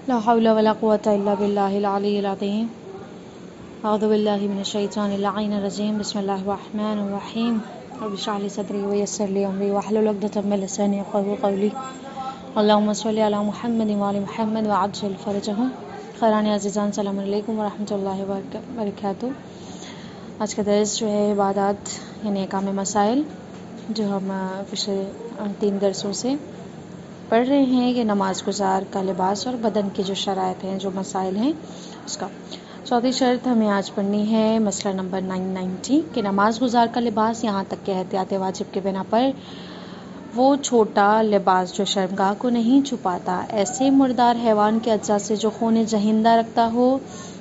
لا حول ولا قوة إلا بالله العلي العظيم أعوذ بالله من الشيطان اللعين الرجيم بسم الله الرحمن الرحيم رب اشرح لي صدري ويسر لي أمري واحلل عقدة من لساني يفقهوا قولي اللهم صل على محمد وعلى محمد وعجل فرجهم خیران عزیزان السلام علیکم ورحمۃ اللہ وبرکاتہ۔ آج کا درس جو ہے عبادات یعنی احکام مسائل جو ہم پچھلے 3 درسوں سے پڑھ رہے ہیں کہ نماز گزار کا لباس اور بدن کی جو شرائط ہیں جو مسائل ہیں اس کا چوتھی شرط ہمیں آج پڑھنی ہے مسئلہ نمبر 990 کہ نماز گزار کا لباس یہاں تک کہ احتیاط واجب کے بنا پر وہ چھوٹا لباس جو شرمگاہ کو نہیں چھپاتا ایسے مردار حیوان کے اجزاء سے جو خون جہندہ رکھتا ہو،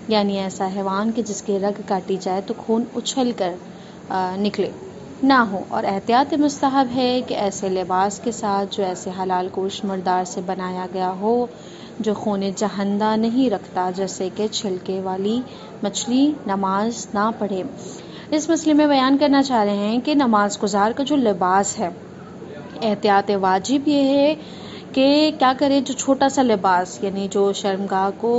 یعنی ایسا حیوان کہ جس کی رگ کاٹی جائے تو خون اچھل کر نکلے نہ ہو، اور احتیاط مستحب ہے کہ ایسے لباس کے ساتھ جو ایسے حلال گوشت مردار سے بنایا گیا ہو جو خون جہندہ نہیں رکھتا، جیسے کہ چھلکے والی مچھلی، نماز نہ پڑھے۔ اس مسئلے میں بیان کرنا چاہ رہے ہیں کہ نماز گزار کا جو لباس ہے، احتیاط واجب یہ ہے کہ کیا کرے، جو چھوٹا سا لباس یعنی جو شرمگاہ کو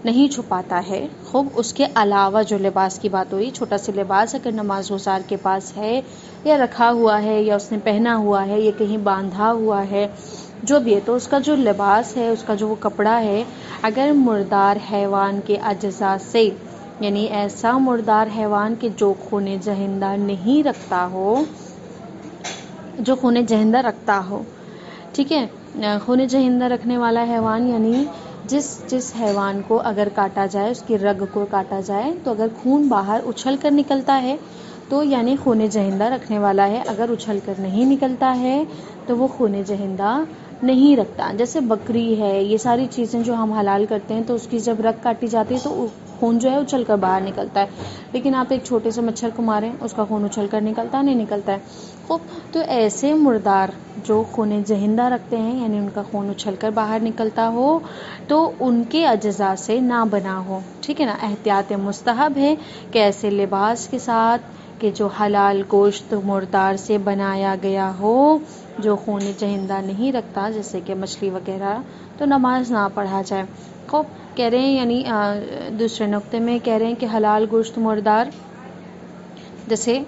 نہیں چھپاتا ہے، خوب اس کے علاوہ جو لباس کی بات ہوئی، چھوٹا سا لباس اگر نماز گزار کے پاس ہے یا رکھا ہوا ہے یا اس نے پہنا ہوا ہے یا کہیں باندھا ہوا ہے، جو بھی ہے، تو اس کا جو لباس ہے، اس کا جو وہ کپڑا ہے، اگر مردار حیوان کے اجزاء سے، یعنی ایسا مردار حیوان کہ جو خون جہندہ نہیں رکھتا ہو، جو خون جہندہ رکھتا ہو، ٹھیک ہے، خون جہندہ رکھنے والا حیوان یعنی جس حیوان کو اگر کاٹا جائے، اس کی رگ کو کاٹا جائے تو اگر خون باہر اچھل کر نکلتا ہے تو یعنی خون جہندہ رکھنے والا ہے، اگر اچھل کر نہیں نکلتا ہے تو وہ خون جہندہ نہیں رکھتا۔ جیسے بکری ہے، یہ ساری چیزیں جو ہم حلال کرتے ہیں تو اس کی جب رگ کاٹی جاتی ہے تو خون جو ہے اچھل کر باہر نکلتا ہے، لیکن آپ ایک چھوٹے سے مچھر کو ماریں، اس کا خون اچھل کر نکلتا نہیں نکلتا ہے۔ خوب، تو ایسے مردار جو خون جہندہ رکھتے ہیں، یعنی ان کا خون اچھل کر باہر نکلتا ہو تو ان کے اجزاء سے نہ بنا ہو، ٹھیک ہے نا۔ احتیاط مستحب ہے کہ ایسے لباس کے ساتھ کہ جو حلال گوشت مردار سے بنایا گیا ہو جو خون جہندہ نہیں رکھتا، جیسے کہ مچھلی وغیرہ، تو نماز نہ پڑھا جائے۔ خوب، کہہ رہے ہیں یعنی دوسرے نقطے میں کہہ رہے ہیں کہ حلال گوشت مردار جیسے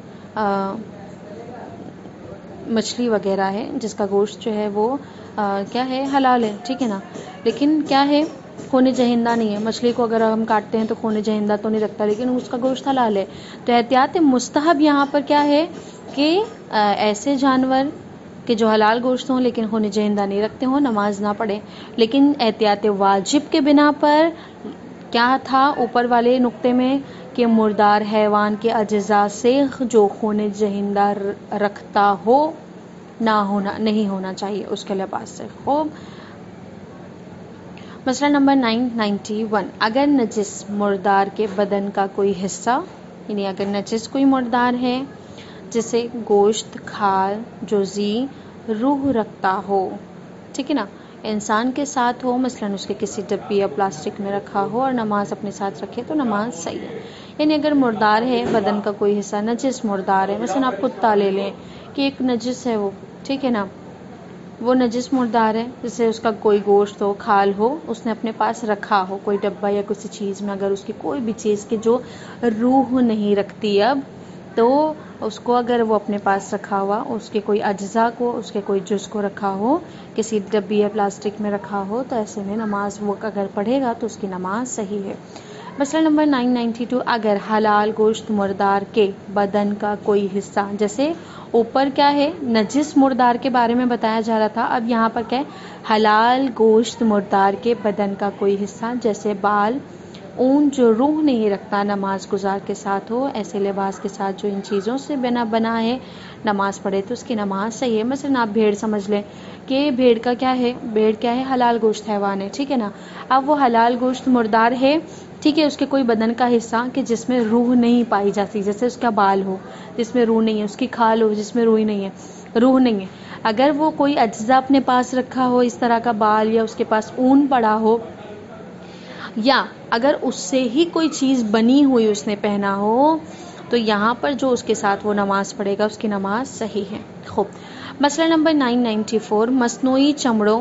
مچھلی وغیرہ ہے جس کا گوشت جو ہے وہ کیا ہے، حلال ہے، ٹھیک ہے نا، لیکن کیا ہے، خون جہندہ نہیں ہے۔ مچھلی کو اگر ہم کاٹتے ہیں تو خون جہندہ تو نہیں رکھتا، لیکن اس کا گوشت حلال ہے۔ تو احتیاط مستحب یہاں پر کیا ہے کہ ایسے جانور کہ جو حلال گوشت ہوں لیکن خون جہندہ نہیں رکھتے ہوں، نماز نہ پڑھیں۔ لیکن احتیاط واجب کے بنا پر کیا تھا اوپر والے نقطے میں کہ مردار حیوان کے اجزاء سے جو خون جہندہ رکھتا ہو نہیں ہونا چاہیے اس کے لباس سے۔ خوب، مسئلہ نمبر 991 اگر نجس مردار کے بدن کا کوئی حصہ، یعنی اگر نجس کوئی مردار ہے جسے گوشت، کھال، جزی، روح رکھتا ہو، ٹھیک ہے نا، انسان کے ساتھ ہو، مثلاً اس کے کسی ڈبی یا پلاسٹک میں رکھا ہو اور نماز اپنے ساتھ رکھے تو نماز صحیح ہے۔ یعنی اگر مردار ہے بدن کا کوئی حصہ، نجس مردار ہے، مثلاً آپ کتا لے لیں کہ ایک نجس ہے وہ، ٹھیک ہے نا، وہ نجس مردار ہے، جسے اس کا کوئی گوشت ہو، کھال ہو، اس نے اپنے پاس رکھا ہو کوئی ڈبہ یا کسی چیز میں، اگر اس کی کوئی بھی چیز کی جو روح نہیں رکھتی اب، تو اس کو اگر وہ اپنے پاس رکھا ہوا، اس کے کوئی اجزاء کو، اس کے کوئی جز کو رکھا ہو، کسی ڈبی یا پلاسٹک میں رکھا ہو، تو ایسے میں نماز وہ اگر پڑھے گا تو اس کی نماز صحیح ہے۔ مسئلہ نمبر 992 اگر حلال گوشت مردار کے بدن کا کوئی حصہ، جیسے اوپر کیا ہے، نجس مردار کے بارے میں بتایا جا رہا تھا، اب یہاں پر کیا ہے، حلال گوشت مردار کے بدن کا کوئی حصہ، جیسے بال، اون جو روح نہیں رکھتا، نماز گزار کے ساتھ ہو، ایسے لباس کے ساتھ جو ان چیزوں سے بنا ہے، نماز پڑھے تو اس کی نماز صحیح ہے۔ مثلا آپ بھیڑ سمجھ لیں کہ بھیڑ کا کیا ہے، بھیڑ کیا ہے، حلال گوشت حیوان ہے، ٹھیک ہے نا، اب وہ حلال گوشت مردار ہے، ٹھیک ہے، اس کے کوئی بدن کا حصہ کہ جس میں روح نہیں پائی جاتی، جیسے اس کا بال ہو جس میں روح نہیں ہے، اس کی کھال ہو جس میں روح نہیں ہے، اگر وہ کوئی اجزاء اپنے پاس رکھا ہو، اس طرح کا بال، یا اس کے پاس اون پڑا ہو، یا اگر اس سے ہی کوئی چیز بنی ہوئی اس نے پہنا ہو، تو یہاں پر جو اس کے ساتھ وہ نماز پڑھے گا اس کی نماز صحیح ہے۔ مسئلہ نمبر 994 مصنوعی چمڑوں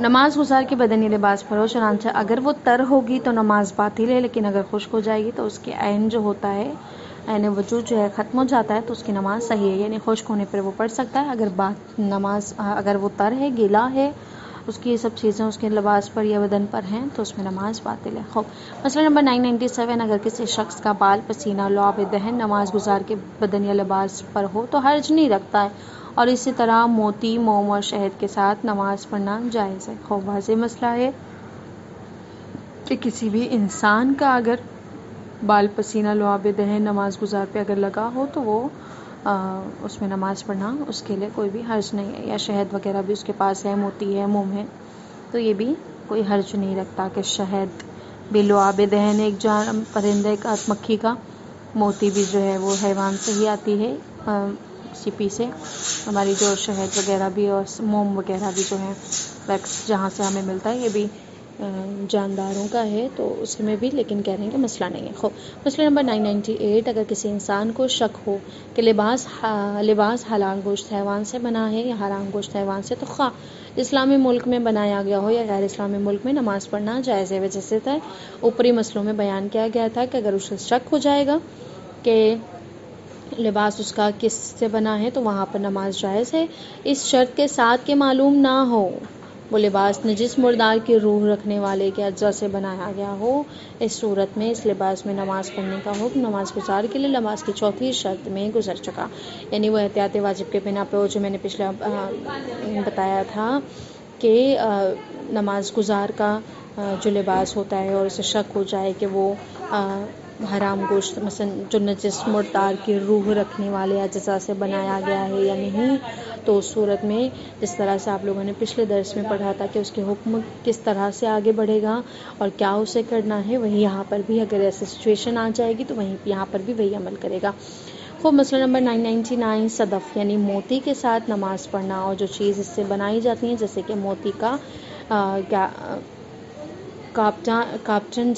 نماز گزار کے بدنی لباس پرو، چنانچہ اگر وہ تر ہوگی تو نماز باطل ہے، لیکن اگر خشک ہو جائے گی تو اس کے عین جو ہوتا ہے، عین وجود جو ہے ختم ہو جاتا ہے، تو اس کی نماز صحیح ہے، یعنی خشک ہونے پر وہ پڑھ سکتا ہے۔ اگر وہ تر ہے، گیلا ہے، اس کی یہ سب چیزیں اس کے لباس پر یا بدن پر ہیں، تو اس میں نماز باطل ہے۔ خوب، مسئلہ نمبر 997، اگر کسی شخص کا بال، پسینہ، لعاب دہن نماز گزار کے بدن یا لباس پر ہو تو حرج نہیں رکھتا ہے، اور اسی طرح موتی، موم اور شہد کے ساتھ نماز پڑھنا جائز ہے۔ خوب واضح مسئلہ ہے کہ کسی بھی انسان کا اگر بال، پسینہ، لعاب دہن نماز گزار پہ اگر لگا ہو تو وہ اس میں نماز پڑھنا اس کے لیے کوئی بھی حرج نہیں ہے، یا شہد وغیرہ بھی اس کے پاس ہے، موتی ہے، موم ہے، تو یہ بھی کوئی حرج نہیں رکھتا کہ شہد بھی لعاب دہن ایک پرندے کا، مکھی کا، موتی بھی جو ہے وہ حیوان سے ہی آتی ہے، سپی سے، ہماری جو شہد وغیرہ بھی اور موم وغیرہ بھی جو ہے ویکس جہاں سے ہمیں ملتا ہے، یہ بھی جانداروں کا ہے، تو اس میں بھی لیکن کہہ رہے ہیں کہ مسئلہ نہیں ہے۔ خوب، مسئلہ نمبر 998، اگر کسی انسان کو شک ہو کہ لباس حلال گوشت حیوان سے بنا ہے یا حرام گوشت حیوان سے، تو خواہ اسلامی ملک میں بنایا گیا ہو یا غیر اسلامی ملک میں، نماز پڑھنا جائز ہے۔ جیسے اوپری مسئلوں میں بیان کیا گیا تھا کہ اگر اسے شک ہو جائے گا کہ لباس اس کا کس سے بنا ہے تو وہاں پر نماز جائز ہے، اس شرط کے ساتھ کہ معلوم نہ ہو وہ لباس نجس مردار کی روح رکھنے والے کے اجزاء سے بنایا گیا ہو۔ اس صورت میں اس لباس میں نماز پڑھنے کا حکم نماز گزار کے لیے نماز کی چوتھی شرط میں گزر چکا، یعنی وہ احتیاط واجب کے بنا پہ، جو میں نے پچھلا بتایا تھا کہ نماز گزار کا جو لباس ہوتا ہے اور اسے شک ہو جائے کہ وہ حرام گوشت، مثلا جو نجس مردار کی روح رکھنے والے اجزاء سے بنایا گیا ہے یا نہیں، تو اس صورت میں جس طرح سے آپ لوگوں نے پچھلے درس میں پڑھا تھا کہ اس کے حکم کس طرح سے آگے بڑھے گا اور کیا اسے کرنا ہے، وہی یہاں پر بھی اگر ایسی سچویشن آ جائے گی تو وہیں یہاں پر بھی وہی عمل کرے گا۔ خوب، مسئلہ نمبر 999، صدف یعنی موتی کے ساتھ نماز پڑھنا، اور جو چیز اس سے بنائی جاتی ہیں جیسے کہ موتی کا کاپٹن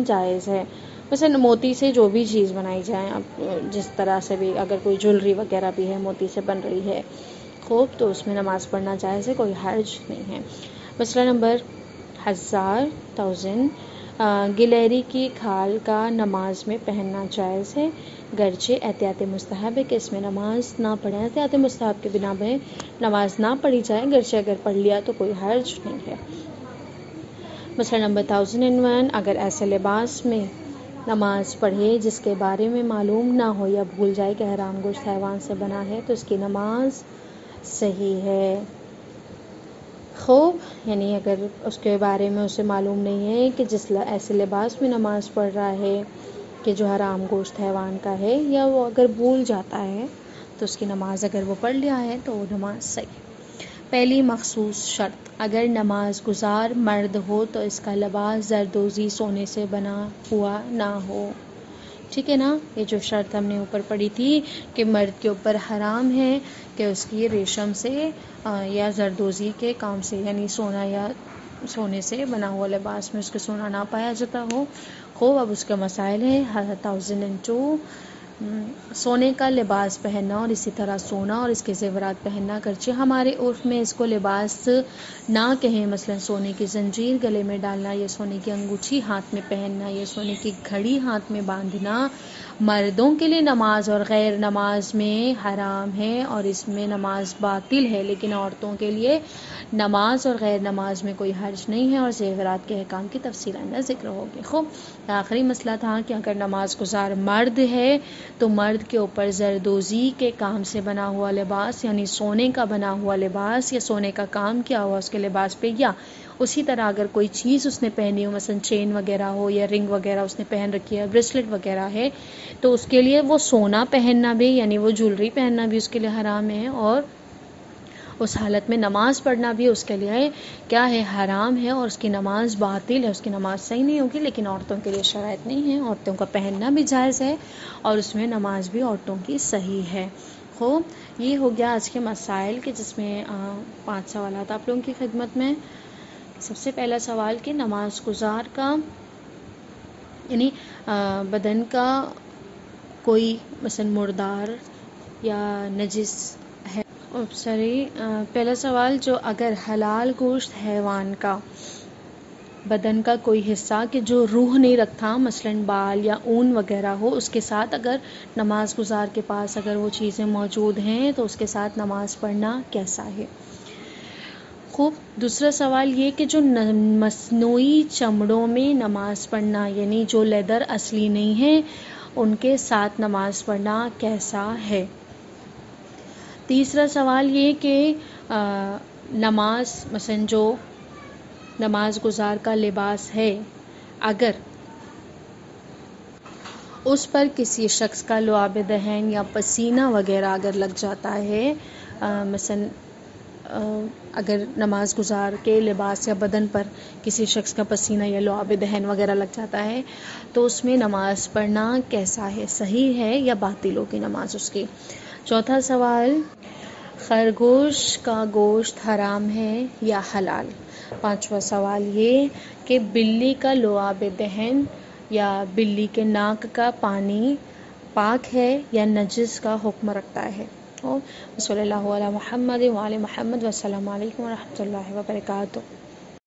جائز ہے، مثلا موتی سے جو بھی چیز بنائی جائے، اب جس طرح سے بھی اگر کوئی جولری وغیرہ بھی ہے موتی سے بن رہی ہے، خوب، تو اس میں نماز پڑھنا جائز ہے، کوئی حرج نہیں ہے۔ مسئلہ نمبر 1000، گلہری کی کھال کا نماز میں پہننا جائز ہے، گرچہ احتیاط مستحب ہے کہ اس میں نماز نہ پڑھیں، احتیاط مستحب کے بنا میں نماز نہ پڑھی جائے، گرچہ اگر پڑھ لیا تو کوئی حرج نہیں ہے۔ مسئلہ نمبر 1001، اگر ایسے لباس میں نماز پڑھے جس کے بارے میں معلوم نہ ہو یا بھول جائے کہ حرام گوشت حیوان سے بنا ہے تو اس کی نماز صحیح ہے۔ خوب، یعنی اگر اس کے بارے میں اسے معلوم نہیں ہے کہ جس ایسے لباس میں نماز پڑھ رہا ہے کہ جو حرام گوشت حیوان کا ہے، یا وہ اگر بھول جاتا ہے تو اس کی نماز اگر وہ پڑھ لیا ہے تو وہ نماز صحیح۔ پہلی مخصوص شرط، اگر نماز گزار مرد ہو تو اس کا لباس زردوزی سونے سے بنا ہوا نہ ہو، ٹھیک ہے نا؟ یہ جو شرط ہم نے اوپر پڑھی تھی کہ مرد کے اوپر حرام ہے کہ اس کی ریشم سے یا زردوزی کے کام سے، یعنی سونا یا سونے سے بنا ہوا لباس میں اس کے سونا نہ پایا جاتا ہو۔ خوب، اب اس کا مسائل ہے 1002، سونے کا لباس پہننا اور اسی طرح سونا اور اس کے زیورات پہننا، گرچہ ہمارے عرف میں اس کو لباس نہ کہیں، مثلا سونے کی زنجیر گلے میں ڈالنا، یا سونے کی انگوٹھی ہاتھ میں پہننا، یا سونے کی گھڑی ہاتھ میں باندھنا مردوں کے لیے نماز اور غیر نماز میں حرام ہے اور اس میں نماز باطل ہے، لیکن عورتوں کے لیے نماز اور غیر نماز میں کوئی حرج نہیں ہے، اور زیورات کے احکام کی تفصیل آئندہ ذکر ہوگی۔ خوب، آخری مسئلہ تھا کہ اگر نماز گزار مرد ہے تو مرد کے اوپر زردوزی کے کام سے بنا ہوا لباس، یعنی سونے کا بنا ہوا لباس یا سونے کا کام کیا ہوا اس کے لباس پہ، یا اسی طرح اگر کوئی چیز اس نے پہنی ہو، مثلا چین وغیرہ ہو یا رنگ وغیرہ اس نے پہن رکھی ہے، بریسلٹ وغیرہ ہے، تو اس کے لیے وہ سونا پہننا بھی، یعنی وہ جولری پہننا بھی اس کے لیے حرام ہے، اور اس حالت میں نماز پڑھنا بھی اس کے لیے کیا ہے، حرام ہے، اور اس کی نماز باطل ہے، اس کی نماز صحیح نہیں ہوگی۔ لیکن عورتوں کے لیے شرائط نہیں ہے، عورتوں کا پہننا بھی جائز ہے اور اس میں نماز بھی عورتوں کی صحیح ہے۔ خوب، یہ ہو گیا آج کے مسائل کے، جس میں 5 سوالات آپ لوگوں کی خدمت میں۔ سب سے پہلا سوال کہ نماز گزار کا یعنی بدن کا کوئی مثلا مردار یا نجس ہے پہلا سوال، جو اگر حلال گوشت حیوان کا بدن کا کوئی حصہ کہ جو روح نہیں رکھتا، مثلاً بال یا اون وغیرہ ہو، اس کے ساتھ اگر نماز گزار کے پاس اگر وہ چیزیں موجود ہیں تو اس کے ساتھ نماز پڑھنا کیسا ہے؟ خوب. دوسرا سوال یہ کہ جو مصنوعی چمڑوں میں نماز پڑھنا، یعنی جو لیدر اصلی نہیں ہے، ان کے ساتھ نماز پڑھنا کیسا ہے؟ تیسرا سوال یہ کہ نماز مثلا جو نماز گزار کا لباس ہے، اگر اس پر کسی شخص کا لعاب دہن یا پسینہ وغیرہ اگر لگ جاتا ہے، مثلا اگر نماز گزار کے لباس یا بدن پر کسی شخص کا پسینہ یا لعاب دہن وغیرہ لگ جاتا ہے تو اس میں نماز پڑھنا کیسا ہے؟ صحیح ہے یا باطل ہوگی نماز اس کی؟ چوتھا سوال، خرگوش کا گوشت حرام ہے یا حلال؟ پانچواں سوال یہ کہ بلی کا لعاب دہن یا بلی کے ناک کا پانی پاک ہے یا نجس کا حکم رکھتا ہے؟ صلی اللہ علیہ محمد وعلی محمد، والسلام علیکم ورحمۃ اللہ وبرکاتہ.